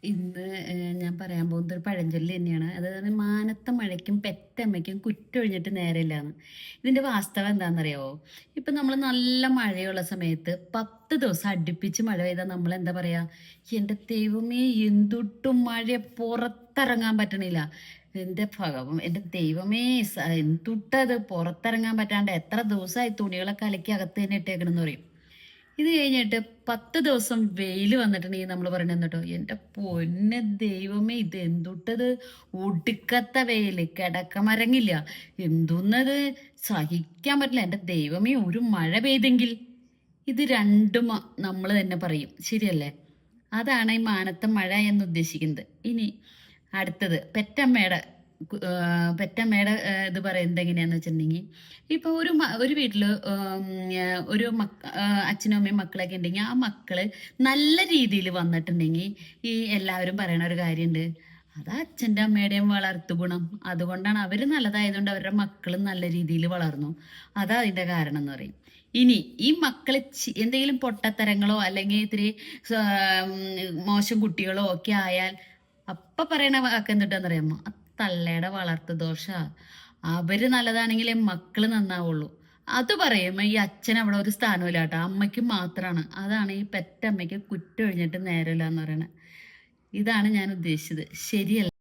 ഇന്ന് ഞാൻ പറയാൻ പോകുന്നത് ഒരു പഴഞ്ചൊല്ല് തന്നെയാണ്. അതായത് മാനത്തെ മഴയ്ക്കും പെറ്റമ്മയ്ക്കും കുറ്റൊഴിഞ്ഞിട്ട് നേരമില്ലാന്ന്. ഇതിൻ്റെ വാസ്തവം എന്താണെന്നറിയാമോ? ഇപ്പം നമ്മൾ നല്ല മഴയുള്ള സമയത്ത് 10 ദിവസം അടുപ്പിച്ച് മഴ പെയ്താൽ നമ്മൾ എന്താ പറയുക? എൻ്റെ ദൈവമേ എന്തുട്ടും മഴ പുറത്തിറങ്ങാൻ പറ്റണില്ല. എൻ്റെ ദൈവമേ എന്തുട്ടത് പുറത്തിറങ്ങാൻ പറ്റാണ്ട് എത്ര ദിവസമായി തുണികളൊക്കെ അലക്കി അകത്ത് തന്നെ ഇട്ടേക്കണെന്ന് പറയും. ഇത് കഴിഞ്ഞിട്ട് 10 ദിവസം വെയിൽ വന്നിട്ടുണ്ടെങ്കിൽ നമ്മൾ പറയണത് എന്നിട്ടോ എൻ്റെ പൊന്നെ ദൈവമേ ഇത് എന്തുട്ടത് ഒടുക്കത്തെ വെയില് കിടക്കമരങ്ങില്ല എന്തൊന്നത് സഹിക്കാൻ പറ്റില്ല എൻ്റെ ദൈവമേ ഒരു മഴ പെയ്തെങ്കിൽ ഇത് രണ്ടും നമ്മൾ തന്നെ പറയും ശരിയല്ലേ. അതാണ് ഈ മാനത്തെ മഴ എന്ന് ഉദ്ദേശിക്കുന്നത്. ഇനി അടുത്തത് പെറ്റമ്മയുടെ പെറ്റമ്മയുടെ ഇത് പറയുന്നത് എങ്ങനെയാന്ന് വെച്ചിട്ടുണ്ടെങ്കിൽ ഇപ്പൊ ഒരു വീട്ടില് ഒരു അച്ഛനും അമ്മയും മക്കളൊക്കെ ഉണ്ടെങ്കിൽ ആ മക്കള് നല്ല രീതിയിൽ വന്നിട്ടുണ്ടെങ്കിൽ ഈ എല്ലാവരും പറയണ ഒരു കാര്യമുണ്ട്, അത് അച്ഛൻ്റെ അമ്മയുടെയും വളർത്തു ഗുണം, അതുകൊണ്ടാണ് അവര് നല്ലതായതുകൊണ്ട് അവരുടെ മക്കളും നല്ല രീതിയിൽ വളർന്നു, അതാ അതിന്റെ കാരണം എന്ന് പറയും. ഇനി ഈ മക്കള് എന്തെങ്കിലും പൊട്ടത്തരങ്ങളോ അല്ലെങ്കിൽ ഇത്തിരി മോശം കുട്ടികളോ ഒക്കെ ആയാൽ അപ്പ പറയണ വാക്ക് എന്തിട്ടാന്നറിയാമോ? ആ തള്ളയുടെ വളർത്തു ദോഷ, അവര് നല്ലതാണെങ്കിലേ മക്കള് നന്നാവുള്ളൂ. അത് പറയുമ്പോ ഈ അച്ഛൻ അവിടെ ഒരു സ്ഥാനമില്ല കേട്ടോ, അമ്മയ്ക്ക് മാത്രമാണ്. അതാണ് ഈ പെറ്റമ്മയ്ക്ക് കുറ്റൊഴിഞ്ഞിട്ട് നേരമില്ല എന്ന് പറയണത്. ഇതാണ് ഞാൻ ഉദ്ദേശിച്ചത്. ശരിയല്ല?